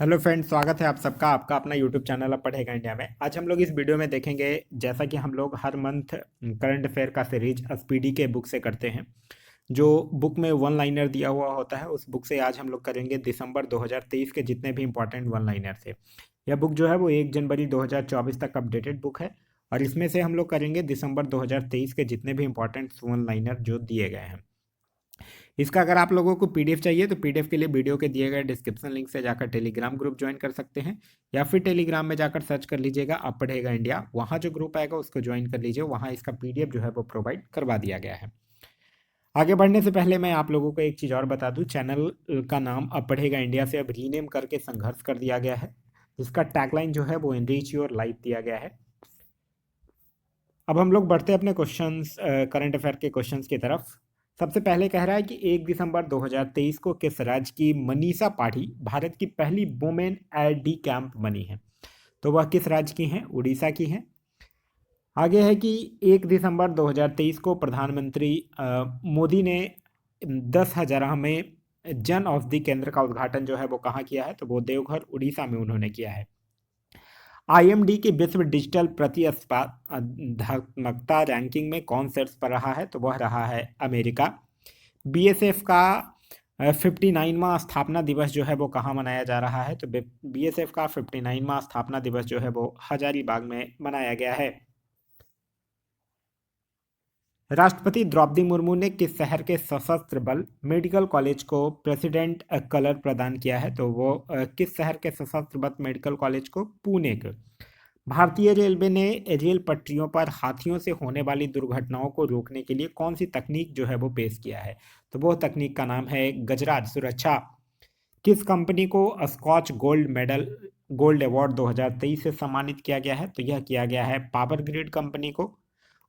Hello friends, स्वागत है आप सबका आपका अपना यूट्यूब चैनल अब पढ़ेगा इंडिया में। आज हम लोग इस वीडियो में देखेंगे, जैसा कि हम लोग हर मंथ करंट अफेयर का सीरीज एसपीडी के बुक से करते हैं। जो बुक में वन लाइनर दिया हुआ होता है, उस बुक से आज हम लोग करेंगे दिसंबर 2023 के जितने भी इंपॉर्टेंट वन लाइनर थे। यह बुक जो है वो 1 जनवरी 2024 तक अपडेटेड बुक है, और इसमें से हम लोग करेंगे दिसंबर 2023 के जितने भी इंपॉर्टेंट वन लाइनर जो दिए गए हैं। इसका अगर आप लोगों को पीडीएफ चाहिए तो पीडीएफ के लिए वीडियो के दिए गए डिस्क्रिप्शन लिंक से जाकर टेलीग्राम ग्रुप ज्वाइन कर सकते हैं, या फिर टेलीग्राम में जाकर सर्च कर लीजिएगा अब पढ़ेगा इंडिया। वहाँ जो ग्रुप आएगा उसको ज्वाइन कर लीजिए, वहाँ इसका पीडीएफ जो है वो प्रोवाइड करवा दिया गया है। आगे बढ़ने से पहले मैं आप लोगों को एक चीज़ और बता दूं, चैनल का नाम अब पढ़ेगा इंडिया से अब रीनेम करके संघर्ष कर दिया गया है। इसका टैगलाइन जो है वो एनरिच योर लाइफ दिया गया है। अब हम लोग बढ़ते हैं अपने क्वेश्चंस, करंट अफेयर के क्वेश्चंस की तरफ। सबसे पहले कह रहा है कि 1 दिसंबर 2023 को किस राज्य की मनीषा पाठी भारत की पहली वुमेन एयर डी कैंप बनी है? तो वह किस राज्य की हैं? उड़ीसा की हैं। आगे है कि 1 दिसंबर 2023 को प्रधानमंत्री मोदी ने 10,000 में जन औषधि केंद्र का उद्घाटन जो है वो कहाँ किया है? तो वो देवघर उड़ीसा में उन्होंने किया है। आईएमडी की विश्व डिजिटल प्रतिस्पर्धात्मकता रैंकिंग में कौन शीर्ष पर रहा है? तो वह रहा है अमेरिका। बीएसएफ का 59वां स्थापना दिवस जो है वो कहाँ मनाया जा रहा है? तो बीएसएफ का 59वां स्थापना दिवस जो है वो हजारीबाग में मनाया गया है। राष्ट्रपति द्रौपदी मुर्मू ने किस शहर के सशस्त्र बल मेडिकल कॉलेज को प्रेसिडेंट कलर प्रदान किया है? तो वो किस शहर के सशस्त्र बल मेडिकल कॉलेज को? पुणे के। भारतीय रेलवे ने रेल पटरियों पर हाथियों से होने वाली दुर्घटनाओं को रोकने के लिए कौन सी तकनीक जो है वो पेश किया है? तो वो तकनीक का नाम है गजराज सुरक्षा। किस कंपनी को स्कॉच गोल्ड अवार्ड 2023 से सम्मानित किया गया है? तो यह किया गया है पावर ग्रिड कंपनी को।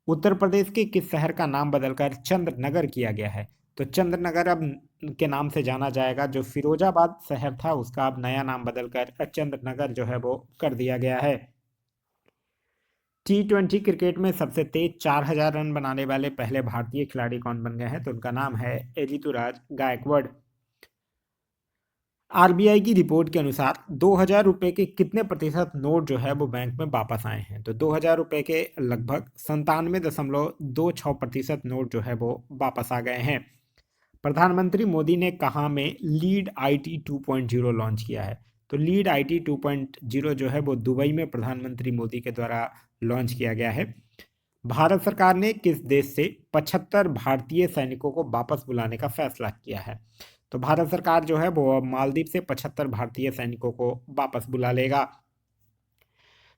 उत्तर प्रदेश के किस शहर का नाम बदलकर चंद्रनगर किया गया है? तो चंद्रनगर अब के नाम से जाना जाएगा। जो फिरोजाबाद शहर था उसका अब नया नाम बदलकर चंद्रनगर जो है वो कर दिया गया है। T20 क्रिकेट में सबसे तेज 4,000 रन बनाने वाले पहले भारतीय खिलाड़ी कौन बन गए हैं? तो उनका नाम है ऋतुराज गायकवाड़। आरबीआई की रिपोर्ट के अनुसार 2,000 रुपए के कितने प्रतिशत नोट जो है वो बैंक में वापस आए हैं? तो 2,000 रुपए के लगभग 97.26% नोट जो है वो वापस आ गए हैं। प्रधानमंत्री मोदी ने कहाँ में लीड आईटी 2.0 लॉन्च किया है? तो लीड आईटी 2.0 जो है वो दुबई में प्रधानमंत्री मोदी के द्वारा लॉन्च किया गया है। भारत सरकार ने किस देश से 75 भारतीय सैनिकों को वापस बुलाने का फैसला किया है? तो भारत सरकार जो है वो मालदीव से 75 भारतीय सैनिकों को वापस बुला लेगा।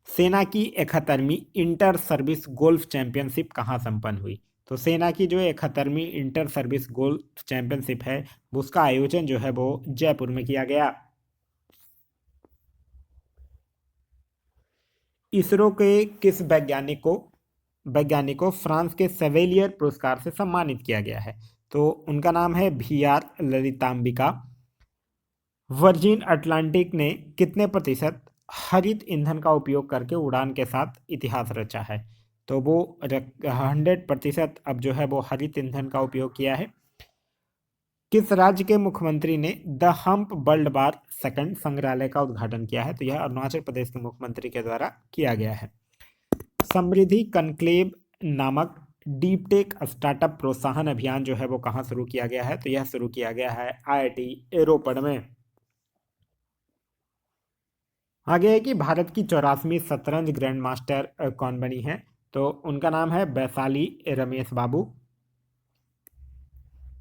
सेना की 71वीं इंटर सर्विस गोल्फ चैंपियनशिप कहाँ संपन्न हुई? तो सेना की जो 71वीं इंटर सर्विस गोल्फ चैंपियनशिप है उसका आयोजन जो है वो जयपुर में किया गया। इसरो के किस वैज्ञानिक को फ्रांस के सेवेलियर पुरस्कार से सम्मानित किया गया है? तो उनका नाम है VR ललितांबिका। वर्जिन अटलांटिक ने कितने प्रतिशत हरित ईंधन का उपयोग करके उड़ान के साथ इतिहास रचा है? तो वो 100% अब जो है वो हरित ईंधन का उपयोग किया है। किस राज्य के मुख्यमंत्री ने the hump world war second संग्रहालय का उद्घाटन किया है? तो यह अरुणाचल प्रदेश के मुख्यमंत्री के द्वारा किया गया है। समृद्धि कनक्लेव नामक डीप टेक स्टार्टअप प्रोत्साहन अभियान जो है वो कहाँ शुरू किया गया है? तो यह शुरू किया गया है IIT रोपड़ में। आगे है कि भारत की 84वीं शतरंज ग्रैंड मास्टर कौन बनी है? तो उनका नाम है वैशाली रमेश बाबू।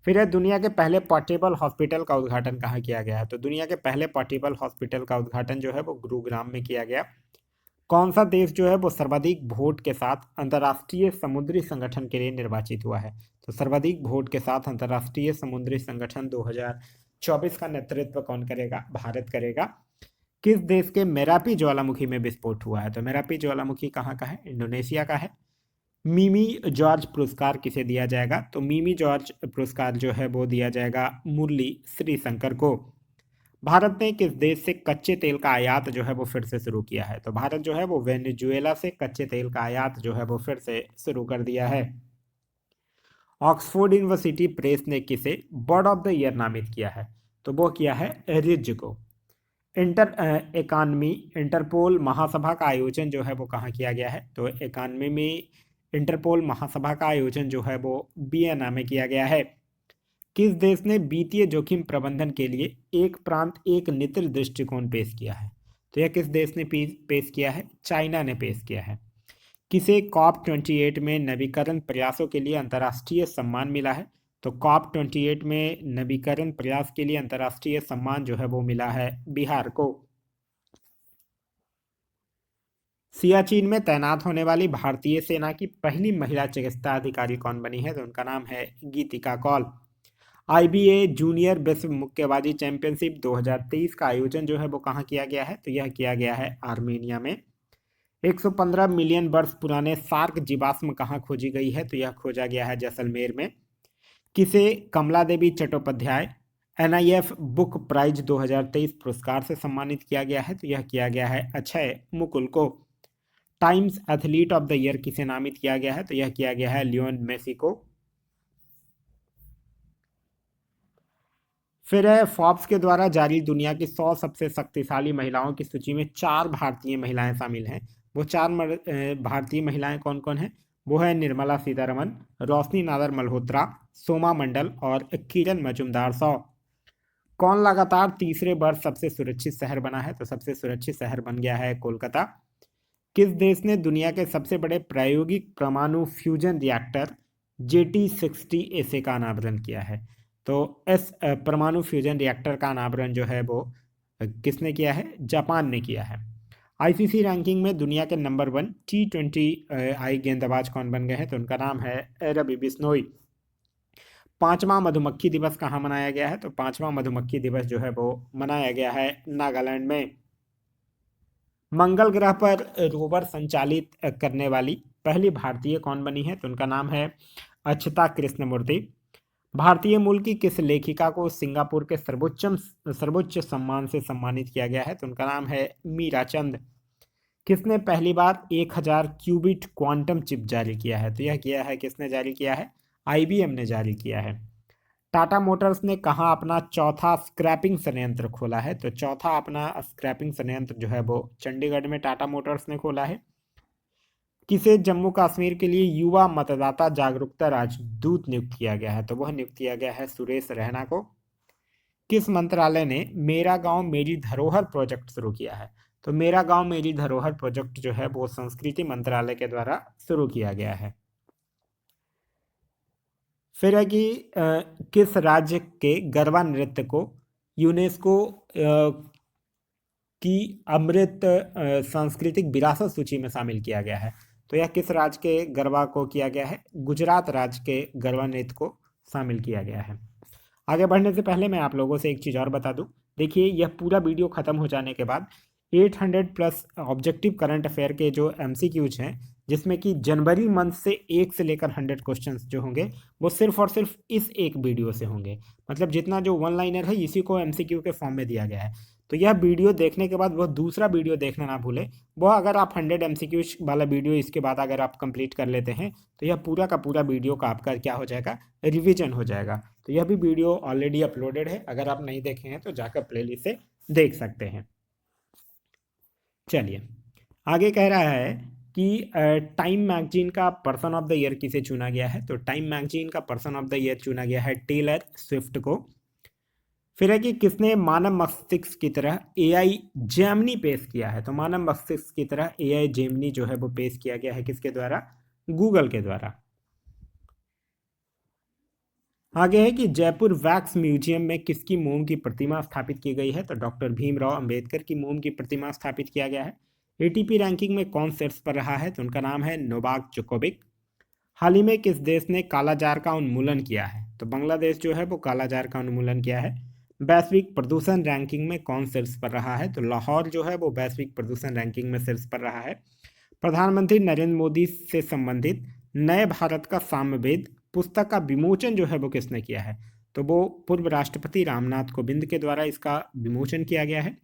फिर है दुनिया के पहले पोर्टेबल हॉस्पिटल का उद्घाटन कहाँ किया गया है? तो दुनिया के पहले पोर्टेबल हॉस्पिटल का उद्घाटन जो है वो गुरुग्राम में किया गया। कौन सा देश जो है वो सर्वाधिक वोट के साथ अंतर्राष्ट्रीय समुद्री संगठन के लिए निर्वाचित हुआ है? तो सर्वाधिक वोट के साथ अंतर्राष्ट्रीय समुद्री संगठन 2024 का नेतृत्व कौन करेगा? भारत करेगा। किस देश के मेरापी ज्वालामुखी में विस्फोट हुआ है? तो मेरापी ज्वालामुखी कहाँ का है? इंडोनेशिया का है। मिमी जॉर्ज पुरस्कार किसे दिया जाएगा? तो मिमी जॉर्ज पुरस्कार जो है वो दिया जाएगा मुरली श्रीशंकर को। भारत ने किस देश से कच्चे तेल का आयात जो है वो फिर से शुरू किया है? तो भारत जो है वो वेनेजुएला से कच्चे तेल का आयात जो है वो फिर से शुरू कर दिया है। ऑक्सफोर्ड यूनिवर्सिटी प्रेस ने किसे बर्ड ऑफ द ईयर नामित किया है? तो वो किया है रिज को। इकानमी इंटरपोल महासभा का आयोजन जो है वो कहाँ किया गया है? तो इकानमी में इंटरपोल महासभा का आयोजन जो है वो वियना में किया गया है। किस देश ने वित्तीय जोखिम प्रबंधन के लिए एक प्रांत एक नीति दृष्टिकोण पेश किया है? तो यह किस देश ने पेश किया है? चाइना ने पेश किया है। किसे COP28 में नवीकरण प्रयासों के लिए अंतर्राष्ट्रीय सम्मान मिला है? तो COP28 में नवीकरण प्रयास के लिए अंतर्राष्ट्रीय सम्मान जो है वो मिला है बिहार को। सियाचिन में तैनात होने वाली भारतीय सेना की पहली महिला चिकित्सा अधिकारी कौन बनी है? तो उनका नाम है गीतिका कौल। IBA जूनियर विश्व मुक्केबाजी चैंपियनशिप 2023 का आयोजन जो है वो कहाँ किया गया है? तो यह किया गया है आर्मेनिया में। 115 मिलियन वर्ष पुराने सार्क जीवाश्म कहाँ खोजी गई है? तो यह खोजा गया है जैसलमेर में। किसे कमला देवी चट्टोपाध्याय NIF बुक प्राइज 2023 पुरस्कार से सम्मानित किया गया है? तो यह किया गया है अक्षय मुकुल को। Times athlete of the year किसे नामित किया गया है? तो यह किया गया है लियोन मेसी को। फिर है फॉर्ब्स के द्वारा जारी दुनिया की 100 सबसे शक्तिशाली महिलाओं की सूची में 4 भारतीय महिलाएं शामिल हैं। वो 4 भारतीय महिलाएं कौन कौन हैं? वो है निर्मला सीतारमन, रोशनी नादर मल्होत्रा, सोमा मंडल और किरण मजूमदार शॉ। कौन लगातार तीसरे वर्ष सबसे सुरक्षित शहर बना है? तो सबसे सुरक्षित शहर बन गया है कोलकाता। किस देश ने दुनिया के सबसे बड़े प्रायोगिक परमाणु फ्यूजन रिएक्टर JT60 का अनावरण किया है? तो परमाणु फ्यूजन रिएक्टर का अनावरण जो है वो किसने किया है? जापान ने किया है। ICC रैंकिंग में दुनिया के नंबर 1 T20 गेंदबाज कौन बन गए हैं? तो उनका नाम है रवि बिश्नोई। 5वां मधुमक्खी दिवस कहाँ मनाया गया है? तो 5वां मधुमक्खी दिवस जो है वो मनाया गया है नागालैंड में। मंगल ग्रह पर रोवर संचालित करने वाली पहली भारतीय कौन बनी है? तो उनका नाम है अक्षता कृष्णमूर्ति। भारतीय मूल की किस लेखिका को सिंगापुर के सर्वोच्च सम्मान से सम्मानित किया गया है? तो उनका नाम है मीरा चंद। किसने पहली बार 1000 क्यूबिट क्वांटम चिप जारी किया है? तो यह किया है किसने जारी किया है? IBM ने जारी किया है। टाटा मोटर्स ने कहाँ अपना चौथा स्क्रैपिंग संयंत्र खोला है? तो चौथा अपना स्क्रैपिंग संयंत्र जो है वो चंडीगढ़ में टाटा मोटर्स ने खोला है। किसे जम्मू कश्मीर के लिए युवा मतदाता जागरूकता राजदूत नियुक्त किया गया है? तो वह नियुक्त किया गया है सुरेश रैना को। किस मंत्रालय ने मेरा गांव मेरी धरोहर प्रोजेक्ट शुरू किया है? तो मेरा गांव मेरी धरोहर प्रोजेक्ट जो है वो संस्कृति मंत्रालय के द्वारा शुरू किया गया है। फिर है कि किस राज्य के गरबा नृत्य को यूनेस्को की अमृत सांस्कृतिक विरासत सूची में शामिल किया गया है? तो यह किस राज्य के गरबा को किया गया है? गुजरात राज्य के गरबा नृत्य को शामिल किया गया है। आगे बढ़ने से पहले मैं आप लोगों से एक चीज़ और बता दूं। देखिए, यह पूरा वीडियो ख़त्म हो जाने के बाद 800 प्लस ऑब्जेक्टिव करंट अफेयर के जो MCQs हैं, जिसमें कि जनवरी मंथ से 1 से लेकर 100 क्वेश्चंस जो होंगे वो सिर्फ और सिर्फ इस एक वीडियो से होंगे। मतलब जितना जो वन लाइनर है इसी को MCQ के फॉर्म में दिया गया है। तो यह वीडियो देखने के बाद वह दूसरा वीडियो देखना ना भूलें। वह अगर आप 100 MCQ वाला वीडियो इसके बाद अगर आप कंप्लीट कर लेते हैं तो यह पूरा का पूरा वीडियो का आपका क्या हो जाएगा? रिवीजन हो जाएगा। तो यह भी वीडियो ऑलरेडी अपलोडेड है, अगर आप नहीं देखे हैं तो जाकर प्लेलिस्ट से देख सकते हैं। चलिए आगे कह रहा है कि टाइम मैगजीन का पर्सन ऑफ द ईयर किसे चुना गया है? तो टाइम मैगजीन का पर्सन ऑफ द ईयर चुना गया है टेलर स्विफ्ट को। फिर है कि किसने मानव मस्तिष्क की तरह AI जेमिनी पेश किया है? तो मानव मस्तिष्क की तरह AI जेमिनी जो है वो पेश किया गया है किसके द्वारा? गूगल के द्वारा। आगे है कि जयपुर वैक्स म्यूजियम में किसकी मोम की प्रतिमा स्थापित की गई है? तो डॉक्टर भीमराव अंबेडकर की मोम की प्रतिमा स्थापित किया गया है। ATP रैंकिंग में कौन शीर्ष पर रहा है? तो उनका नाम है नोवाक जोकोविक। हाल ही में किस देश ने कालाजार का उन्मूलन किया है? तो बांग्लादेश जो है वो कालाजार का उन्मूलन किया है। वैश्विक प्रदूषण रैंकिंग में कौन शीर्ष पर रहा है? तो लाहौर जो है वो वैश्विक प्रदूषण रैंकिंग में शीर्ष पर रहा है। प्रधानमंत्री नरेंद्र मोदी से संबंधित नए भारत का साम्यवेद पुस्तक का विमोचन जो है वो किसने किया है? तो वो पूर्व राष्ट्रपति रामनाथ कोविंद के द्वारा इसका विमोचन किया गया है।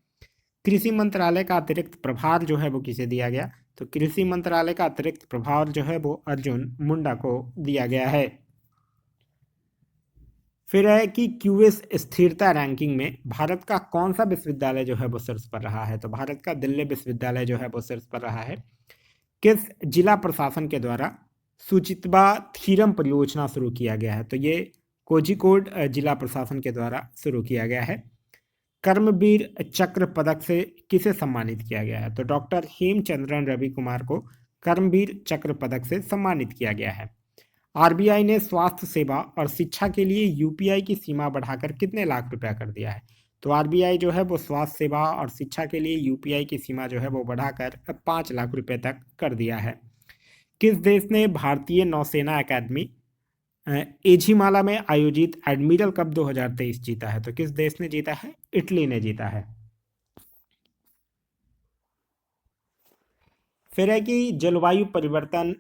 कृषि मंत्रालय का अतिरिक्त प्रभार जो है वो किसे दिया गया? तो कृषि मंत्रालय का अतिरिक्त प्रभार जो है वो अर्जुन मुंडा को दिया गया है। फिर है कि क्यूएस स्थिरता रैंकिंग में भारत का कौन सा विश्वविद्यालय जो है वो शीर्ष पर रहा है? तो भारत का दिल्ली विश्वविद्यालय जो है वो शीर्ष पर रहा है। किस जिला प्रशासन के द्वारा सुचित्वा थीरम परियोजना शुरू किया गया है? तो ये कोझिकोड जिला प्रशासन के द्वारा शुरू किया गया है। कर्मवीर चक्र पदक से किसे सम्मानित किया गया है? तो डॉक्टर हेमचंद्रन रवि कुमार को कर्मवीर चक्र पदक से सम्मानित किया गया है। आरबीआई ने स्वास्थ्य सेवा और शिक्षा के लिए यूपीआई की सीमा बढ़ाकर कितने लाख रुपया कर दिया है? तो आरबीआई जो है वो स्वास्थ्य सेवा और शिक्षा के लिए यूपीआई की सीमा जो है वो बढ़ाकर 5 लाख रुपए तक कर दिया है। किस देश ने भारतीय नौसेना अकादमी एझिमाला में आयोजित एडमिरल कप 2023 जीता है? तो किस देश ने जीता है? इटली ने जीता है। फिर है कि जलवायु परिवर्तन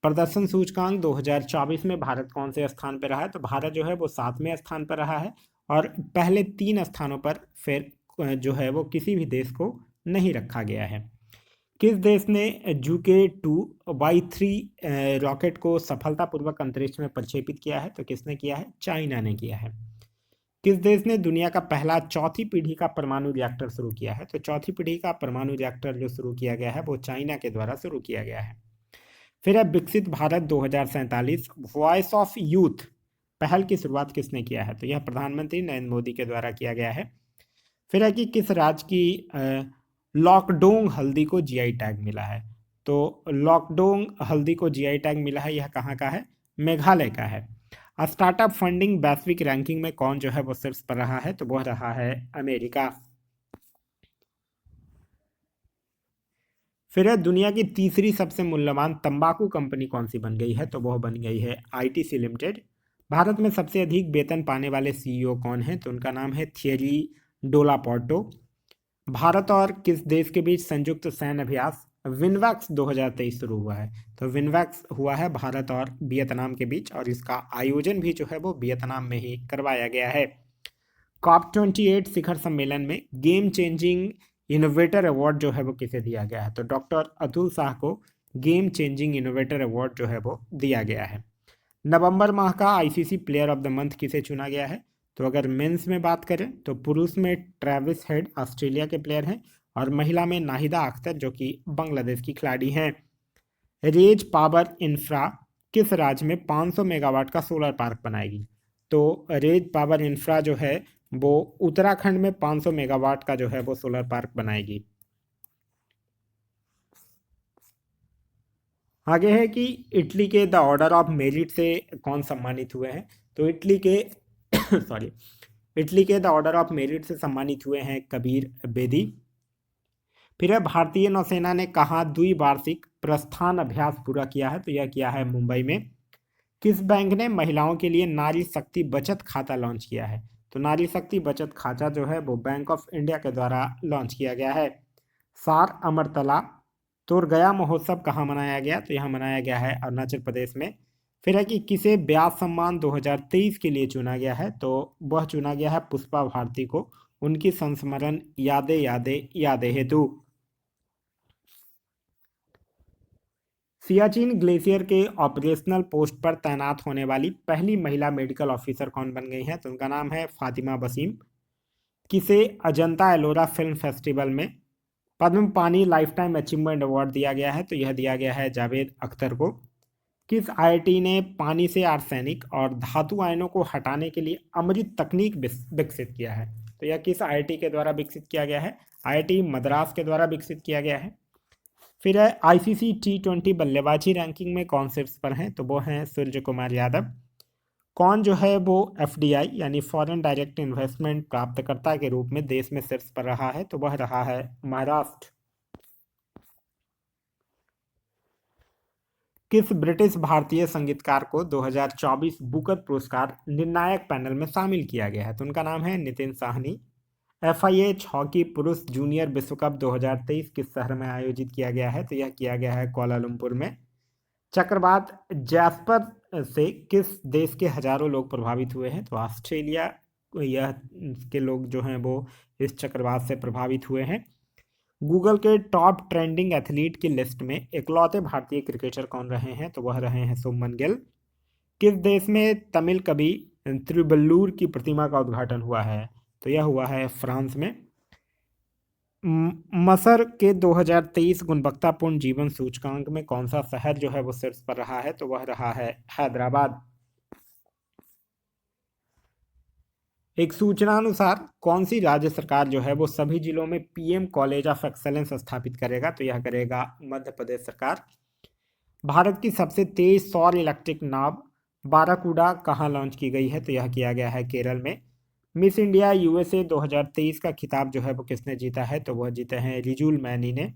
प्रदर्शन सूचकांक 2024 में भारत कौन से स्थान पर रहा है? तो भारत जो है वो 7वें स्थान पर रहा है और पहले 3 स्थानों पर फिर जो है वो किसी भी देश को नहीं रखा गया है। किस देश ने Juke-2Y3 रॉकेट को सफलतापूर्वक अंतरिक्ष में प्रक्षेपित किया है? तो किसने किया है? चाइना ने किया है। किस देश ने दुनिया का पहला चौथी पीढ़ी का परमाणु रिएक्टर शुरू किया है? तो चौथी पीढ़ी का परमाणु रिएक्टर जो शुरू किया गया है वो चाइना के द्वारा शुरू किया गया है। फिर है विकसित भारत 2047 वॉइस ऑफ यूथ पहल की शुरुआत किसने किया है? तो यह प्रधानमंत्री नरेंद्र मोदी के द्वारा किया गया है। फिर है कि किस राज्य की लॉकडोंग हल्दी को जीआई टैग मिला है? तो लॉकडोंग हल्दी को जीआई टैग मिला है, यह कहाँ का है? मेघालय का है। स्टार्टअप फंडिंग वैश्विक रैंकिंग में कौन जो है वो शीर्ष पर रहा है? तो वह रहा है अमेरिका। फिर है दुनिया की तीसरी सबसे मूल्यवान तंबाकू कंपनी कौन सी बन गई है? तो वह बन गई है आईटीसी लिमिटेड। भारत में सबसे अधिक वेतन पाने वाले सीईओ कौन हैं? तो उनका नाम है थियरी डोलापोर्टो। भारत और किस देश के बीच संयुक्त सैन्य अभ्यास विनवैक्स 2023 शुरू हुआ है? तो विनवैक्स हुआ है भारत और वियतनाम के बीच और इसका आयोजन भी जो है वो वियतनाम में ही करवाया गया है। COP28 शिखर सम्मेलन में गेम चेंजिंग इनोवेटर अवार्ड जो है वो किसे दिया गया है? तो डॉक्टर अतुल शाह को गेम चेंजिंग इनोवेटर अवार्ड जो है वो दिया गया है। नवंबर माह का ICC player of the month किसे चुना गया है? तो अगर मेंस में बात करें तो पुरुष में ट्रेविस हेड ऑस्ट्रेलिया के प्लेयर हैं और महिला में नाहिदा अख्तर जो कि बांग्लादेश की खिलाड़ी हैं। रेज पावर इंफ्रा किस राज्य में 500 मेगावाट का सोलर पार्क बनाएगी? तो रेज पावर इंफ्रा जो है वो उत्तराखंड में 500 मेगावाट का जो है वो सोलर पार्क बनाएगी। आगे है कि इटली के द ऑर्डर ऑफ मेरिट से कौन सम्मानित हुए हैं? तो इटली के सॉरी इटली के द ऑर्डर ऑफ मेरिट से सम्मानित हुए हैं कबीर बेदी। फिर है भारतीय नौसेना ने कहाँ द्विवार्षिक प्रस्थान अभ्यास पूरा किया है? तो यह किया है मुंबई में। किस बैंक ने महिलाओं के लिए नारी शक्ति बचत खाता लॉन्च किया है? तो नारी शक्ति बचत खाता जो है वो बैंक ऑफ इंडिया के द्वारा लॉन्च किया गया है। सार अमरतला तोर गया महोत्सव कहाँ मनाया गया? तो यहाँ मनाया गया है अरुणाचल प्रदेश में। फिर है कि किसे ब्यास सम्मान 2023 के लिए चुना गया है? तो वह चुना गया है पुष्पा भारती को उनकी संस्मरण यादें यादें यादें हेतु। सियाचिन ग्लेशियर के ऑपरेशनल पोस्ट पर तैनात होने वाली पहली महिला मेडिकल ऑफिसर कौन बन गई हैं? तो उनका नाम है फातिमा वसीम। किसे अजंता एलोरा फिल्म फेस्टिवल में पद्म पानी लाइफ टाइम अचीवमेंट अवार्ड दिया गया है? तो यह दिया गया है जावेद अख्तर को। किस आईआईटी ने पानी से आर्सेनिक और धातु आयनों को हटाने के लिए अमृत तकनीक विकसित किया है? तो यह किस आईआईटी के द्वारा विकसित किया गया है? आईआईटी मद्रास के द्वारा विकसित किया गया है। फिर है आईसीसी T20 बल्लेबाजी रैंकिंग में कौन शीर्ष पर हैं? तो वो हैं सूर्य कुमार यादव। कौन जो है वो एफडीआई यानी फॉरेन डायरेक्ट इन्वेस्टमेंट प्राप्तकर्ता के रूप में देश में शीर्ष पर रहा है? तो वह रहा है महाराष्ट्र। किस ब्रिटिश भारतीय संगीतकार को 2024 बुकर पुरस्कार निर्णायक पैनल में शामिल किया गया है? तो उनका नाम है नितिन साहनी। FIH हॉकी पुरुष जूनियर विश्व कप 2023 किस शहर में आयोजित किया गया है? तो यह किया गया है कुआलालंपुर में। चक्रवात जैस्पर से किस देश के हजारों लोग प्रभावित हुए हैं? तो ऑस्ट्रेलिया यह के लोग जो हैं वो इस चक्रवात से प्रभावित हुए हैं। गूगल के टॉप ट्रेंडिंग एथलीट की लिस्ट में इकलौते भारतीय क्रिकेटर कौन रहे हैं? तो वह रहे हैं शुभमन गिल। किस देश में तमिल कवि त्रिबल्लूर की प्रतिमा का उद्घाटन हुआ है? तो यह हुआ है फ्रांस में। मसर के 2023 गुणवत्तापूर्ण जीवन सूचकांक में कौन सा शहर जो है वो शीर्ष पर रहा है? तो वह रहा है हैदराबाद। एक सूचना अनुसार कौन सी राज्य सरकार जो है वो सभी जिलों में पीएम कॉलेज ऑफ एक्सेलेंस स्थापित करेगा? तो यह करेगा मध्य प्रदेश सरकार। भारत की सबसे तेज सौर इलेक्ट्रिक नाव बाराकूडा कहाँ लॉन्च की गई है? तो यह किया गया है केरल में। मिस इंडिया यूएसए 2023 का खिताब जो है वो किसने जीता है? तो वह जीते हैं रिजुल मैनी ने।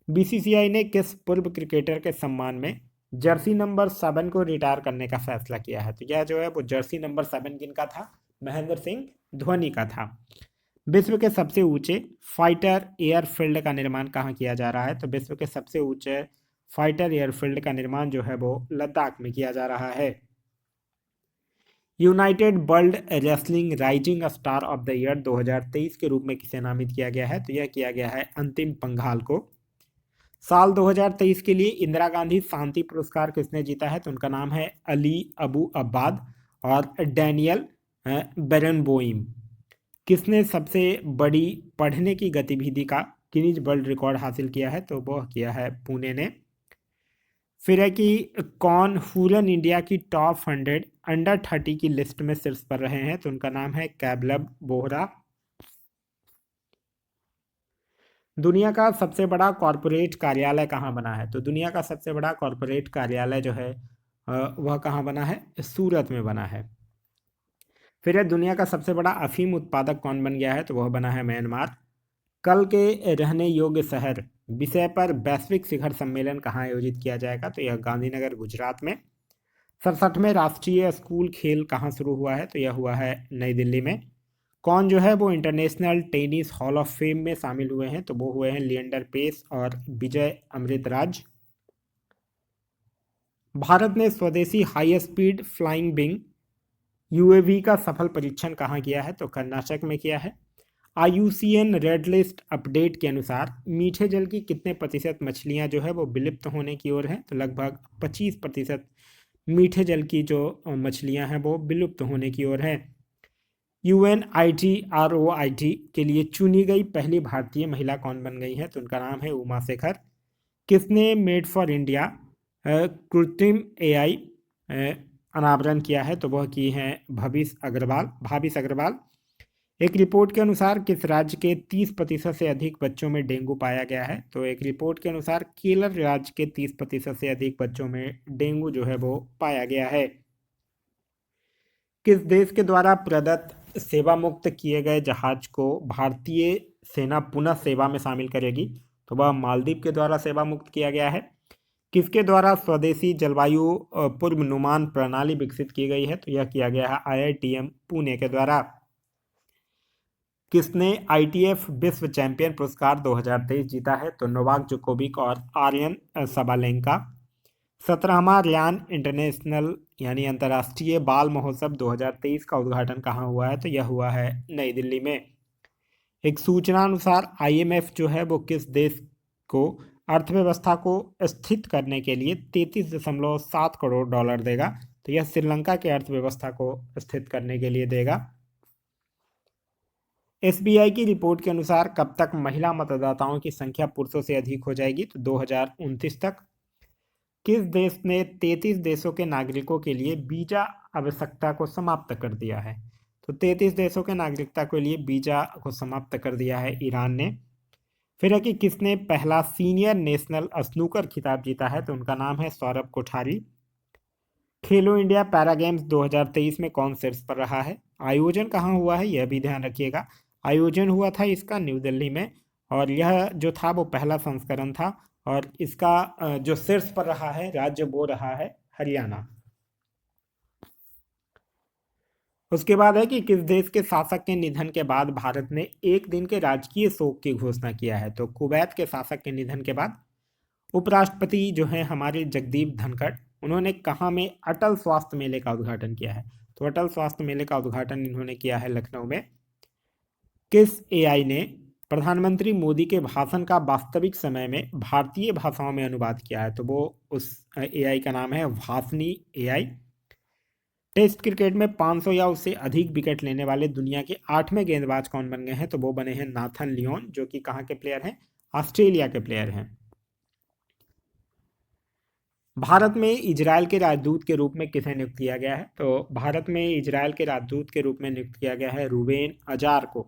बीसीसीआई ने किस पूर्व क्रिकेटर के सम्मान में जर्सी नंबर 7 को रिटायर करने का फैसला किया है? तो यह जो है वो जर्सी नंबर 7 किनका था? महेंद्र सिंह धोनी का था। विश्व के सबसे ऊंचे फाइटर एयरफील्ड का निर्माण कहाँ किया जा रहा है? तो विश्व के सबसे ऊंचे फाइटर एयरफील्ड का निर्माण जो है वो लद्दाख में किया जा रहा है। United world wrestling rising star of the year 2023 के रूप में किसे नामित किया गया है? तो यह किया गया है अंतिम पंघाल को। साल 2023 के लिए इंदिरा गांधी शांति पुरस्कार किसने जीता है? तो उनका नाम है अली अबू अब्बाद और डैनियल बेरनबोइम। किसने सबसे बड़ी पढ़ने की गतिविधि का गिनीज वर्ल्ड रिकॉर्ड हासिल किया है? तो वह किया है पुणे ने। फिर है कि कौन हुरन इंडिया की टॉप 100 अंडर 30 की लिस्ट में शीर्ष पर रहे हैं? तो उनका नाम है कैबलब बोहरा। दुनिया का सबसे बड़ा कॉरपोरेट कार्यालय कहाँ बना है? तो दुनिया का सबसे बड़ा कॉरपोरेट कार्यालय जो है वह कहाँ बना है? सूरत में बना है। फिर है दुनिया का सबसे बड़ा अफीम उत्पादक कौन बन गया है? तो वह बना है म्यांमार। कल के रहने योग्य शहर विषय पर वैश्विक शिखर सम्मेलन कहाँ आयोजित किया जाएगा? तो यह गांधीनगर गुजरात में। 67वें राष्ट्रीय स्कूल खेल कहाँ शुरू हुआ है? तो यह हुआ है नई दिल्ली में। कौन जो है वो international tennis hall of fame में शामिल हुए हैं? तो वो हुए हैं लिएंडर पेस और विजय अमृतराज। भारत ने स्वदेशी high speed flying wing UAV का सफल परीक्षण कहाँ किया है? तो कर्नाटक में किया है। आईयूसीएन रेड लिस्ट अपडेट के अनुसार मीठे जल की कितने प्रतिशत मछलियां जो है वो विलुप्त होने की ओर हैं? तो लगभग 25% मीठे जल की जो मछलियां हैं वो विलुप्त होने की ओर हैं। UNITROIT के लिए चुनी गई पहली भारतीय महिला कौन बन गई है? तो उनका नाम है उमा शेखर। किसने मेड फॉर इंडिया कृत्रिम एआई अनावरण किया है? तो वह की हैं भाविश अग्रवाल। एक रिपोर्ट के अनुसार किस राज्य के 30% से अधिक बच्चों में डेंगू पाया गया है? तो एक रिपोर्ट के अनुसार केरल राज्य के 30% से अधिक बच्चों में डेंगू जो है वो पाया गया है। किस देश के द्वारा प्रदत्त सेवा मुक्त किए गए जहाज को भारतीय सेना पुनः सेवा में शामिल करेगी? तो वह मालदीव के द्वारा सेवा मुक्त किया गया है। किसके द्वारा स्वदेशी जलवायु पूर्वानुमान प्रणाली विकसित की गई है? तो यह किया गया है IITM पुणे के द्वारा। किसने ITF विश्व चैंपियन पुरस्कार 2023 जीता है? तो नोवाक जोकोविक और आर्यन सबालेंका। 17वां रियान इंटरनेशनल यानी अंतर्राष्ट्रीय बाल महोत्सव 2023 का उद्घाटन कहाँ हुआ है? तो यह हुआ है नई दिल्ली में। एक सूचना अनुसार IMF जो है वो किस देश को अर्थव्यवस्था को स्थित करने के लिए 33.7 करोड़ डॉलर देगा? तो यह श्रीलंका की अर्थव्यवस्था को स्थित करने के लिए देगा। SBI की रिपोर्ट के अनुसार कब तक महिला मतदाताओं की संख्या पुरुषों से अधिक हो जाएगी? तो 2029 तक। किस देश ने 33 देशों के नागरिकों के लिए वीजा आवश्यकता को समाप्त कर दिया है? तो 33 देशों के नागरिकता के लिए वीजा को समाप्त कर दिया है ईरान ने। फिर है कि किसने पहला सीनियर नेशनल स्नूकर खिताब जीता है? तो उनका नाम है सौरभ कोठारी। खेलो इंडिया पैरा गेम्स 2023 में कौन शीर्ष पर रहा है? आयोजन कहाँ हुआ है यह भी ध्यान रखिएगा। आयोजन हुआ था इसका न्यू दिल्ली में और यह जो था वो पहला संस्करण था और इसका जो शीर्ष पर रहा है राज्य वो रहा है हरियाणा। उसके बाद है कि किस देश के शासक के निधन के बाद भारत ने एक दिन के राजकीय शोक की घोषणा किया है? तो कुवैत के शासक के निधन के बाद उपराष्ट्रपति जो है हमारे जगदीप धनखड़ उन्होंने कहाँ में अटल स्वास्थ्य मेले का उद्घाटन किया है? तो अटल स्वास्थ्य मेले का उद्घाटन इन्होंने किया है लखनऊ में। किस AI ने प्रधानमंत्री मोदी के भाषण का वास्तविक समय में भारतीय भाषाओं में अनुवाद किया है? तो वो उस AI का नाम है भाषनी AI। टेस्ट क्रिकेट में 500 या उससे अधिक विकेट लेने वाले दुनिया के 8वें गेंदबाज कौन बन गए हैं? तो वो बने हैं नाथन लियोन, जो कि कहाँ के प्लेयर हैं? ऑस्ट्रेलिया के प्लेयर हैं। भारत में इजरायल के राजदूत के रूप में किसे नियुक्त किया गया है? तो भारत में इजरायल के राजदूत के रूप में नियुक्त किया गया है रूबेन अजार को।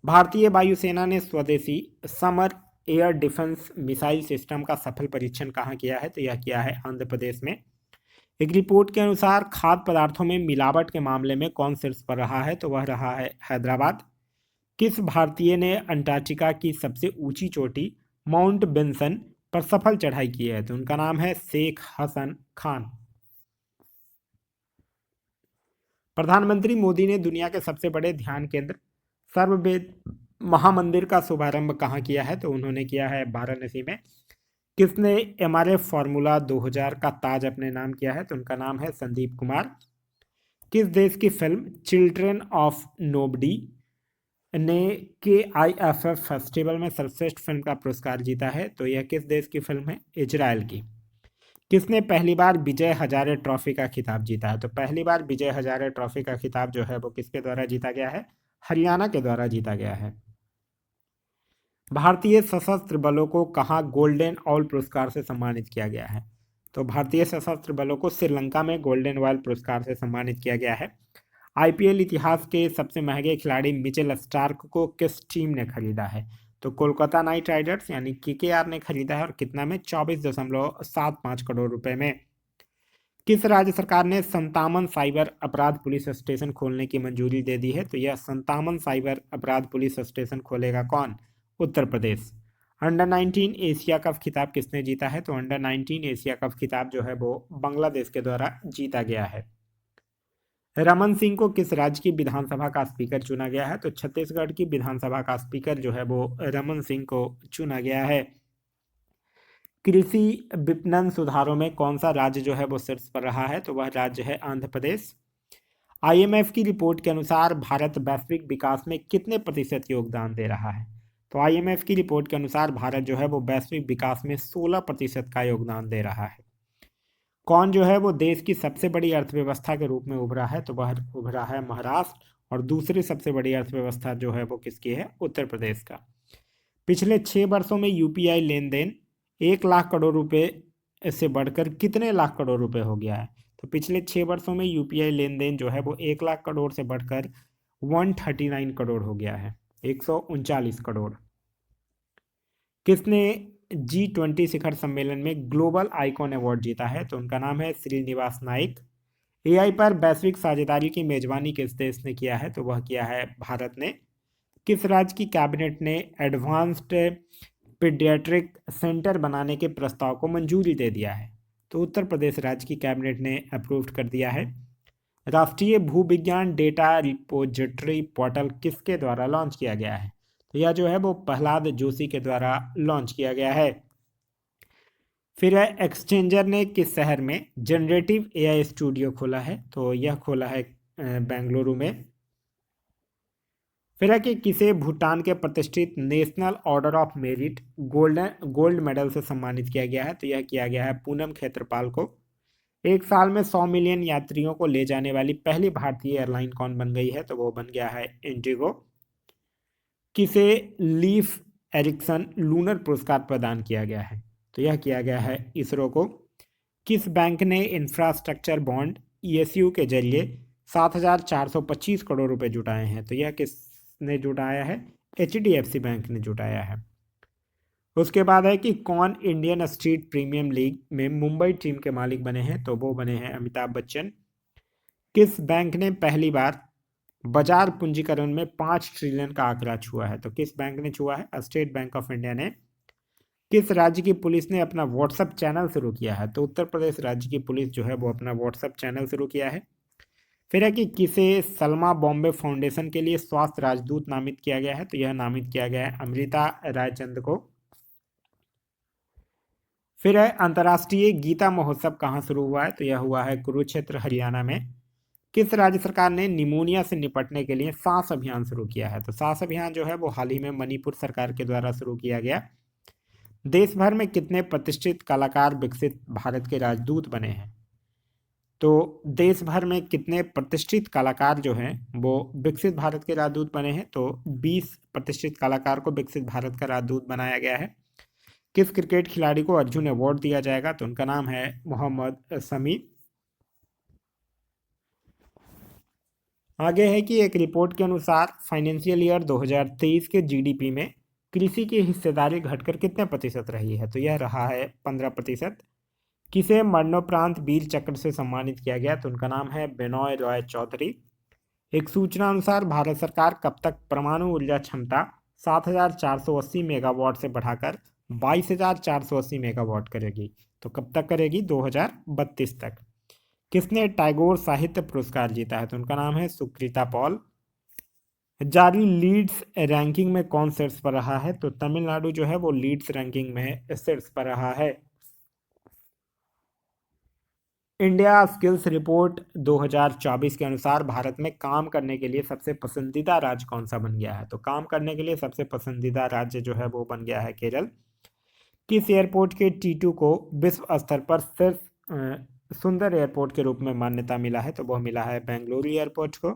भारतीय वायुसेना ने स्वदेशी summer air defence missile system का सफल परीक्षण कहाँ किया है? तो यह किया है आंध्र प्रदेश में। एक रिपोर्ट के अनुसार खाद्य पदार्थों में मिलावट के मामले में कौन शीर्ष पर रहा है? तो वह रहा है हैदराबाद। किस भारतीय ने अंटार्कटिका की सबसे ऊंची चोटी माउंट बेंसन पर सफल चढ़ाई की है? तो उनका नाम है शेख हसन खान। प्रधानमंत्री मोदी ने दुनिया के सबसे बड़े ध्यान केंद्र सर्ववेद महामंदिर का शुभारंभ कहाँ किया है? तो उन्होंने किया है वाराणसी में। किसने एमआरएफ फॉर्मूला 2000 का ताज अपने नाम किया है? तो उनका नाम है संदीप कुमार। किस देश की फिल्म चिल्ड्रन ऑफ नोबडी ने KIFF फेस्टिवल में सर्वश्रेष्ठ फिल्म का पुरस्कार जीता है? तो यह किस देश की फिल्म है? इजराइल की। किसने पहली बार विजय हजारे ट्रॉफी का खिताब जीता है? तो पहली बार विजय हजारे ट्रॉफी का खिताब जो है वो किसके द्वारा जीता गया है? हरियाणा के द्वारा जीता गया है। भारतीय सशस्त्र बलों को कहाँ गोल्डन ऑल पुरस्कार से सम्मानित किया गया है? तो भारतीय सशस्त्र बलों को श्रीलंका में गोल्डन ऑल पुरस्कार से सम्मानित किया गया है। IPL इतिहास के सबसे महंगे खिलाड़ी मिचेल स्टार्क को किस टीम ने खरीदा है? तो कोलकाता नाइट राइडर्स यानी KKR ने खरीदा है। और कितना में? 24.75 करोड़ रुपए में। किस राज्य सरकार ने संतामन साइबर अपराध पुलिस स्टेशन खोलने की मंजूरी दे दी है? तो यह संतामन साइबर अपराध पुलिस स्टेशन खोलेगा कौन? Uttar Pradesh. Under 19 Asia cup खिताब किसने जीता है? तो अंडर 19 एशिया कप खिताब जो है वो बांग्लादेश के द्वारा जीता गया है। रमन सिंह को किस राज्य की विधानसभा का स्पीकर चुना गया है? तो छत्तीसगढ़ की विधानसभा का स्पीकर जो है वो रमन सिंह को चुना गया है। कृषि विपणन सुधारों में कौन सा राज्य जो है वो शीर्ष पर रहा है? तो वह राज्य है आंध्र प्रदेश। IMF की रिपोर्ट के अनुसार भारत वैश्विक विकास में कितने प्रतिशत योगदान दे रहा है? तो IMF की रिपोर्ट के अनुसार भारत जो है वो वैश्विक विकास में 16% का योगदान दे रहा है। कौन जो है वो देश की सबसे बड़ी अर्थव्यवस्था के रूप में उभरा है? तो वह उभरा है महाराष्ट्र। और दूसरी सबसे बड़ी अर्थव्यवस्था जो है वो किसकी है? उत्तर प्रदेश का। पिछले 6 वर्षों में UPI लेन देन 1 लाख करोड़ रुपए से बढ़कर कितने लाख करोड़ रुपए हो गया है? तो पिछले 6 वर्षों में UPI लेन देन जो है वो 1 लाख करोड़ से बढ़कर 139 करोड़ हो गया है, 139 करोड़। किसने G20 शिखर सम्मेलन में ग्लोबल आइकॉन अवार्ड जीता है? तो उनका नाम है श्रीनिवास नाइक। AI पर वैश्विक साझेदारी की मेजबानी किस देश ने किया है? तो वह किया है भारत ने। किस राज्य की कैबिनेट ने एडवांस्ड पीडियाट्रिक सेंटर बनाने के प्रस्ताव को मंजूरी दे दिया है? तो उत्तर प्रदेश राज्य की कैबिनेट ने अप्रूव कर दिया है। राष्ट्रीय भूविज्ञान डेटा रिपोजिटरी पोर्टल किसके द्वारा लॉन्च किया गया है? तो यह जो है वो प्रहलाद जोशी के द्वारा लॉन्च किया गया है। फिर एक्सचेंजर ने किस शहर में जनरेटिव AI स्टूडियो खोला है? तो यह खोला है बेंगलुरु में। फिर है कि किसे भूटान के प्रतिष्ठित national order of merit gold medal से सम्मानित किया गया है? तो यह किया गया है पूनम खेत्रपाल को। एक साल में 100 मिलियन यात्रियों को ले जाने वाली पहली भारतीय एयरलाइन कौन बन गई है? तो वो बन गया है इंडिगो। किसे लीफ एरिक्सन लूनर पुरस्कार प्रदान किया गया है? तो यह किया गया है इसरो को। किस बैंक ने इंफ्रास्ट्रक्चर बॉन्ड ESU के जरिए 7,425 करोड़ रुपए जुटाए हैं? तो यह किसने जुटाया है? HDFC बैंक ने जुटाया है। उसके बाद है कि कौन इंडियन स्ट्रीट प्रीमियम लीग में मुंबई टीम के मालिक बने हैं? तो वो बने हैं अमिताभ बच्चन। किस बैंक ने पहली बार बाजार पूंजीकरण में 5 ट्रिलियन का आंकड़ा छुआ है? तो किस बैंक ने छुआ है? स्टेट बैंक ऑफ इंडिया ने। किस राज्य की पुलिस ने अपना व्हाट्सएप चैनल शुरू किया है? तो उत्तर प्रदेश राज्य की पुलिस जो है वो अपना व्हाट्सएप चैनल शुरू किया है। फिर है कि किसे सलमा बॉम्बे फाउंडेशन के लिए स्वास्थ्य राजदूत नामित किया गया है? तो यह नामित किया गया है अमृता रायचंद को। फिर है अंतर्राष्ट्रीय गीता महोत्सव कहाँ शुरू हुआ है? तो यह हुआ है कुरुक्षेत्र हरियाणा में। किस राज्य सरकार ने निमोनिया से निपटने के लिए सांस अभियान शुरू किया है? तो सांस अभियान जो है वो हाल ही में मणिपुर सरकार के द्वारा शुरू किया गया। देश भर में कितने प्रतिष्ठित कलाकार विकसित भारत के राजदूत बने हैं? तो देश भर में कितने प्रतिष्ठित कलाकार जो हैं वो विकसित भारत के राजदूत बने हैं? तो 20 प्रतिष्ठित कलाकार को विकसित भारत का राजदूत बनाया गया है। किस क्रिकेट खिलाड़ी को अर्जुन अवार्ड दिया जाएगा? तो उनका नाम है मोहम्मद शमी। आगे है कि एक रिपोर्ट के अनुसार फाइनेंशियल ईयर 2023 के जीडीपी में कृषि की हिस्सेदारी घटकर कितने प्रतिशत रही है? तो यह रहा है 15%। किसे मरणोपरांत वीर चक्र से सम्मानित किया गया? तो उनका नाम है बिनॉय रॉय चौधरी। एक सूचना अनुसार भारत सरकार कब तक परमाणु ऊर्जा क्षमता 7,480 मेगावाट से बढ़ाकर 22,480 मेगावाट करेगी? तो कब तक करेगी? 2032 तक। किसने टैगोर साहित्य पुरस्कार जीता है? तो उनका नाम है सुकृता पॉल। जारी लीड्स रैंकिंग में कौन शीर्ष पर रहा है? तो तमिलनाडु जो है वो लीड्स रैंकिंग में शीर्ष पर रहा है। इंडिया स्किल्स रिपोर्ट 2024 के अनुसार भारत में काम करने के लिए सबसे पसंदीदा राज्य कौन सा बन गया है? तो काम करने के लिए सबसे पसंदीदा राज्य जो है वो बन गया है केरल। किस एयरपोर्ट के T2 को विश्व स्तर पर सिर्फ सुंदर एयरपोर्ट के रूप में मान्यता मिला है? तो वह मिला है बेंगलुरु एयरपोर्ट को।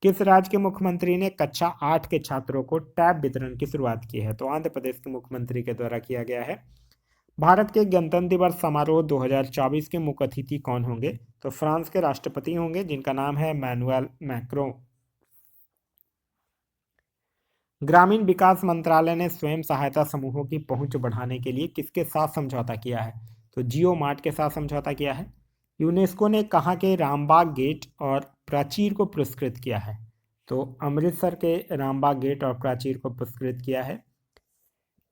किस राज्य के मुख्यमंत्री ने कक्षा 8 के छात्रों को टैब वितरण की शुरुआत की है? तो आंध्र प्रदेश के मुख्यमंत्री के द्वारा किया गया है। भारत के गणतंत्र दिवस समारोह 2024 के मुख्य अतिथि कौन होंगे? तो फ्रांस के राष्ट्रपति होंगे जिनका नाम है मैनुएल मैक्रों। ग्रामीण विकास मंत्रालय ने स्वयं सहायता समूहों की पहुंच बढ़ाने के लिए किसके साथ समझौता किया है? तो जियो मार्ट के साथ समझौता किया है। यूनेस्को ने कहाँ के रामबाग गेट और प्राचीर को पुरस्कृत किया है? तो अमृतसर के रामबाग गेट और प्राचीर को पुरस्कृत किया है।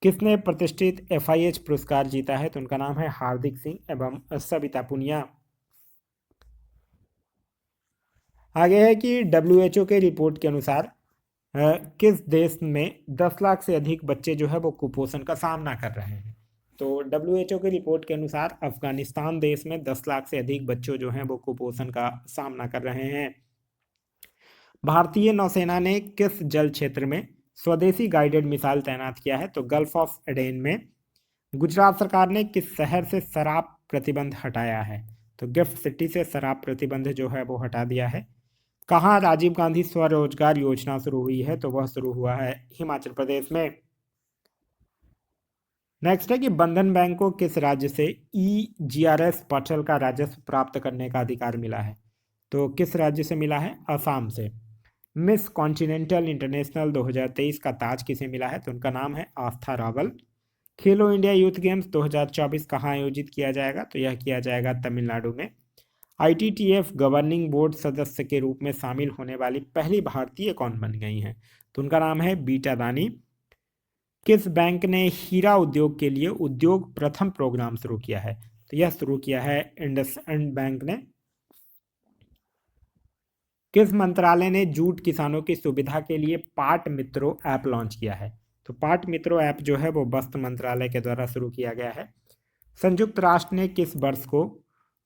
किसने प्रतिष्ठित FIH पुरस्कार जीता है? तो उनका नाम है हार्दिक सिंह एवं सविता पुनिया। आगे है कि WHO के रिपोर्ट के अनुसार किस देश में 10 लाख से अधिक बच्चे जो है वो कुपोषण का सामना कर रहे हैं? तो WHO के रिपोर्ट के अनुसार अफगानिस्तान देश में 10 लाख से अधिक बच्चों जो हैं वो कुपोषण का सामना कर रहे हैं। भारतीय नौसेना ने किस जल क्षेत्र में स्वदेशी गाइडेड मिसाइल तैनात किया है? तो गल्फ ऑफ एडेन में। गुजरात सरकार ने किस शहर से शराब प्रतिबंध हटाया है? तो गिफ्ट सिटी से शराब प्रतिबंध जो है वो हटा दिया है। कहाँ राजीव गांधी स्वरोजगार योजना शुरू हुई है? तो वह शुरू हुआ है हिमाचल प्रदेश में। नेक्स्ट है कि बंधन बैंक को किस राज्य से EGRS पोर्टल का राजस्व प्राप्त करने का अधिकार मिला है? तो किस राज्य से मिला है? असम से। मिस कॉन्टिनेंटल इंटरनेशनल 2023 का ताज किसे मिला है? तो उनका नाम है आस्था रावल। खेलो इंडिया यूथ गेम्स 2024 कहाँ आयोजित किया जाएगा? तो यह किया जाएगा तमिलनाडु में। ITTF गवर्निंग बोर्ड सदस्य के रूप में शामिल होने वाली पहली भारतीय कौन बन गई हैं? तो उनका नाम है बीटा दानी। किस बैंक ने हीरा उद्योग के लिए उद्योग प्रथम प्रोग्राम शुरू किया है? तो यह शुरू किया है इंडसइंड बैंक ने। किस मंत्रालय ने जूट किसानों की सुविधा के लिए पाट मित्रों ऐप लॉन्च किया है? तो पाट मित्रों ऐप जो है वो वस्त्र मंत्रालय के द्वारा शुरू किया गया है। संयुक्त राष्ट्र ने किस वर्ष को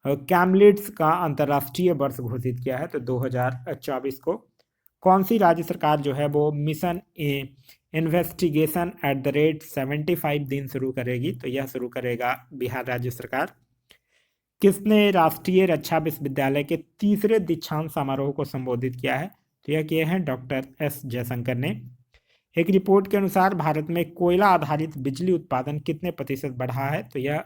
कैमलिड्स का अंतर्राष्ट्रीय वर्ष घोषित किया है? तो 2024 को। कौन सी राज्य सरकार जो है वो मिशन इन्वेस्टिगेशन @75 दिन शुरू करेगी? तो यह शुरू करेगा बिहार राज्य सरकार। किसने राष्ट्रीय रक्षा विश्वविद्यालय के तीसरे दीक्षांत समारोह को संबोधित किया है? तो यह किए हैं डॉक्टर S जयशंकर ने। एक रिपोर्ट के अनुसार भारत में कोयला आधारित बिजली उत्पादन कितने प्रतिशत बढ़ा है? तो यह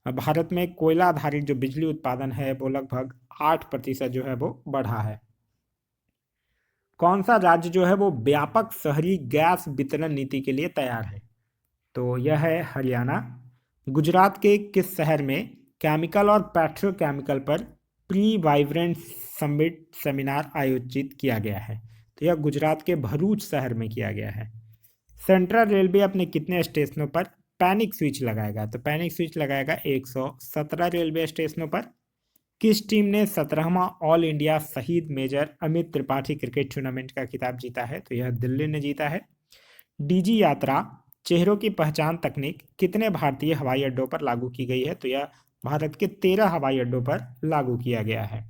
भारत में कोयला आधारित जो बिजली उत्पादन है वो लगभग 8% जो है वो बढ़ा है। कौन सा राज्य जो है वो व्यापक शहरी गैस वितरण नीति के लिए तैयार है? तो यह है हरियाणा। गुजरात के किस शहर में केमिकल और पेट्रोकेमिकल पर प्री वाइब्रेंट समिट सेमिनार आयोजित किया गया है? तो यह गुजरात के भरूच शहर में किया गया है। सेंट्रल रेलवे अपने कितने स्टेशनों पर पैनिक स्विच लगाएगा? तो पैनिक स्विच लगाएगा 117 रेलवे स्टेशनों पर। किस टीम ने 17वां all India Shaheed major Amit Tripathi cricket tournament का खिताब जीता है? तो यह दिल्ली ने जीता है। DG यात्रा चेहरों की पहचान तकनीक कितने भारतीय हवाई अड्डों पर लागू की गई है? तो यह भारत के 13 हवाई अड्डों पर लागू किया गया है।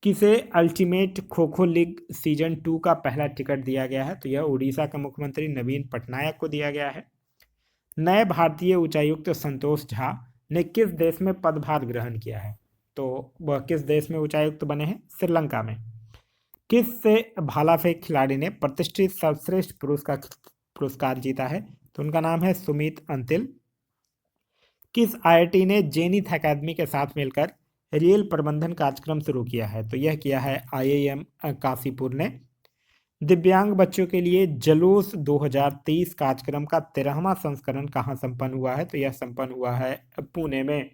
किसे ultimate kho kho league season 2 का पहला टिकट दिया गया है? तो यह उड़ीसा के मुख्यमंत्री नवीन पटनायक को दिया गया है। नए भारतीय उच्चायुक्त संतोष झा ने किस देश में पदभार ग्रहण किया है? तो वह किस देश में उच्चायुक्त बने हैं? श्रीलंका में। किस भाला फेंक खिलाड़ी ने प्रतिष्ठित सर्वश्रेष्ठ पुरुष का पुरस्कार जीता है? तो उनका नाम है सुमित अंतिल। किस आईआईटी ने जेनिथ एकेडमी के साथ मिलकर रेल प्रबंधन कार्यक्रम शुरू किया है? तो यह किया है आईआईएम काशीपुर ने। दिव्यांग बच्चों के लिए जलूस 2023 कार्यक्रम का 13वां संस्करण कहाँ संपन्न हुआ है? तो यह संपन्न हुआ है पुणे में।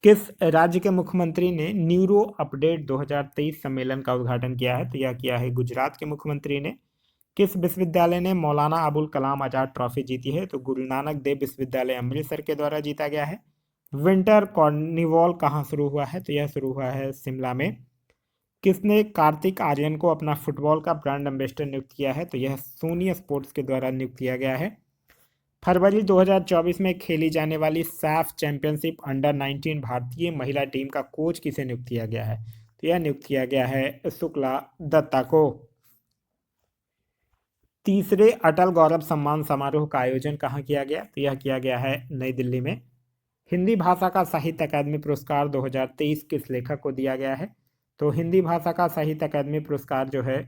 किस राज्य के मुख्यमंत्री ने न्यूरो अपडेट 2023 सम्मेलन का उद्घाटन किया है? तो यह किया है गुजरात के मुख्यमंत्री ने। किस विश्वविद्यालय ने मौलाना अबुल कलाम आजाद ट्रॉफी जीती है? तो गुरु नानक देव विश्वविद्यालय अमृतसर के द्वारा जीता गया है। विंटर कार्निवल कहाँ शुरू हुआ है? तो यह शुरू हुआ है शिमला में। किसने कार्तिक आर्यन को अपना फुटबॉल का ब्रांड एम्बेसडर नियुक्त किया है? तो यह सोनी स्पोर्ट्स के द्वारा नियुक्त किया गया है। फरवरी 2024 में खेली जाने वाली सैफ चैंपियनशिप अंडर 19 भारतीय महिला टीम का कोच किसे नियुक्त किया गया है? तो यह नियुक्त किया गया है शुक्ला दत्ता को। तीसरे अटल गौरव सम्मान समारोह का आयोजन कहाँ किया गया? तो यह किया गया है नई दिल्ली में। हिंदी भाषा का साहित्य अकादमी पुरस्कार 2023 किस लेखक को दिया गया है? तो हिंदी भाषा का साहित्य अकादमी पुरस्कार जो है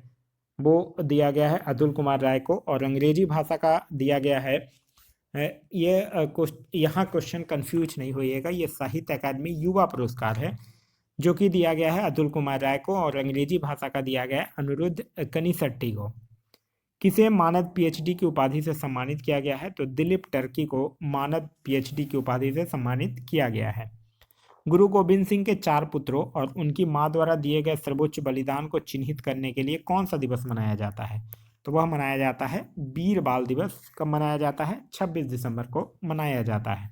वो दिया गया है अतुल कुमार राय को। और अंग्रेजी भाषा का दिया गया है यहाँ क्वेश्चन कंफ्यूज नहीं होइएगा, ये साहित्य अकादमी युवा पुरस्कार है जो कि दिया गया है अतुल कुमार राय को। और अंग्रेजी भाषा का दिया गया है अनिरुद्ध कनिसट्टी को। किसे मानद पीएचडी की उपाधि से सम्मानित किया गया है? तो दिलीप टर्की को मानद पीएचडी की उपाधि से सम्मानित किया गया है। गुरु गोविंद सिंह के 4 पुत्रों और उनकी मां द्वारा दिए गए सर्वोच्च बलिदान को चिन्हित करने के लिए कौन सा दिवस मनाया जाता है? तो वह मनाया जाता है वीर बाल दिवस। कब मनाया जाता है? 26 दिसंबर को मनाया जाता है।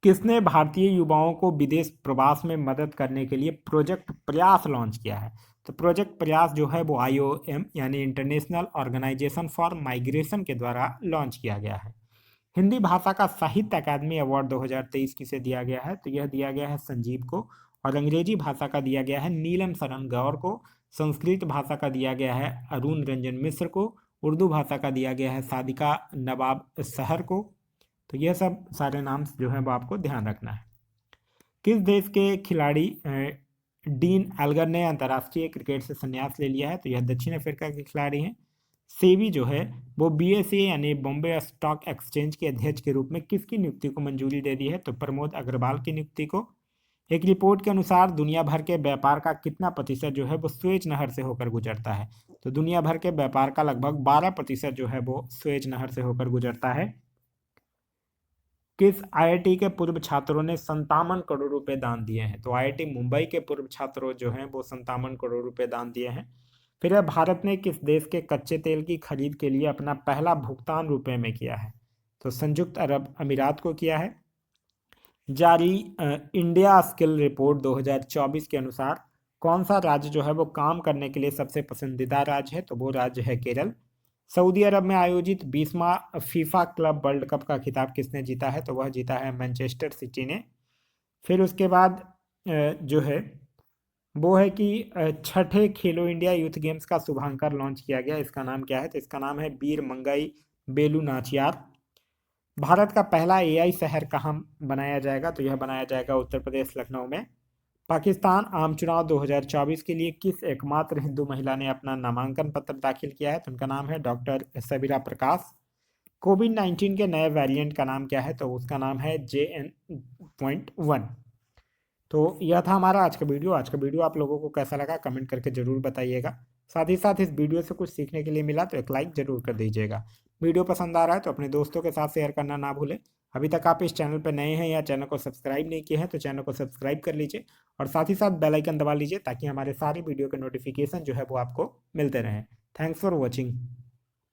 किसने भारतीय युवाओं को विदेश प्रवास में मदद करने के लिए प्रोजेक्ट प्रयास लॉन्च किया है? तो प्रोजेक्ट प्रयास जो है वो आईओएम यानी इंटरनेशनल ऑर्गेनाइजेशन फॉर माइग्रेशन के द्वारा लॉन्च किया गया है। हिंदी भाषा का साहित्य अकादमी अवार्ड 2023 किसे दिया गया है? तो यह दिया गया है संजीव को। और अंग्रेजी भाषा का दिया गया है नीलम शरण गौर को। संस्कृत भाषा का दिया गया है अरुण रंजन मिश्र को। उर्दू भाषा का दिया गया है सादिका नवाब सहर को। तो यह सब सारे नाम जो है वो आपको ध्यान रखना है। किस देश के खिलाड़ी डीन एल्गर ने अंतर्राष्ट्रीय क्रिकेट से संन्यास ले लिया है? तो यह दक्षिण अफ्रीका के खिलाड़ी हैं। सेबी जो है वो बीएसए यानी बॉम्बे स्टॉक एक्सचेंज के अध्यक्ष के रूप में किसकी नियुक्ति को मंजूरी दे दी है? तो प्रमोद अग्रवाल की नियुक्ति को। एक रिपोर्ट के अनुसार दुनिया भर के व्यापार का कितना प्रतिशत जो है वो स्वेज नहर से होकर गुजरता है? तो दुनिया भर के व्यापार का लगभग 12% जो है वो स्वेज नहर से होकर गुजरता है। किस आईआईटी के पूर्व छात्रों ने 57 करोड़ रुपए दान दिए हैं? तो आईआईटी मुंबई के पूर्व छात्रों जो हैं वो 57 करोड़ रुपए दान दिए हैं। फिर भारत ने किस देश के कच्चे तेल की खरीद के लिए अपना पहला भुगतान रुपए में किया है? तो संयुक्त अरब अमीरात को किया है। जारी इंडिया स्किल रिपोर्ट 2024 के अनुसार कौन सा राज्य जो है वो काम करने के लिए सबसे पसंदीदा राज्य है? तो वो राज्य है केरल। सऊदी अरब में आयोजित 20वां फीफा क्लब वर्ल्ड कप का खिताब किसने जीता है? तो वह जीता है मैनचेस्टर सिटी ने। फिर उसके बाद जो है वो है कि छठे खेलो इंडिया यूथ गेम्स का शुभांकर लॉन्च किया गया। इसका नाम क्या है? तो इसका नाम है वीर मंगई बेलू नाचियार। भारत का पहला एआई शहर कहाँ बनाया जाएगा? तो यह बनाया जाएगा उत्तर प्रदेश लखनऊ में। पाकिस्तान आम चुनाव 2024 के लिए किस एकमात्र हिंदू महिला ने अपना नामांकन पत्र दाखिल किया है? तो उनका नाम है डॉक्टर सबीरा प्रकाश। कोविड-19 के नए वेरिएंट का नाम क्या है? तो उसका नाम है JN.1। तो यह था हमारा आज का वीडियो। आज का वीडियो आप लोगों को कैसा लगा कमेंट करके ज़रूर बताइएगा। साथ ही साथ इस वीडियो से कुछ सीखने के लिए मिला तो एक लाइक ज़रूर कर दीजिएगा। वीडियो पसंद आ रहा है तो अपने दोस्तों के साथ शेयर करना ना भूलें। अभी तक आप इस चैनल पर नए हैं या चैनल को सब्सक्राइब नहीं किए हैं तो चैनल को सब्सक्राइब कर लीजिए और साथ ही साथ बेल आइकन दबा लीजिए ताकि हमारे सारे वीडियो के नोटिफिकेशन जो है वो आपको मिलते रहें। Thanks for watching.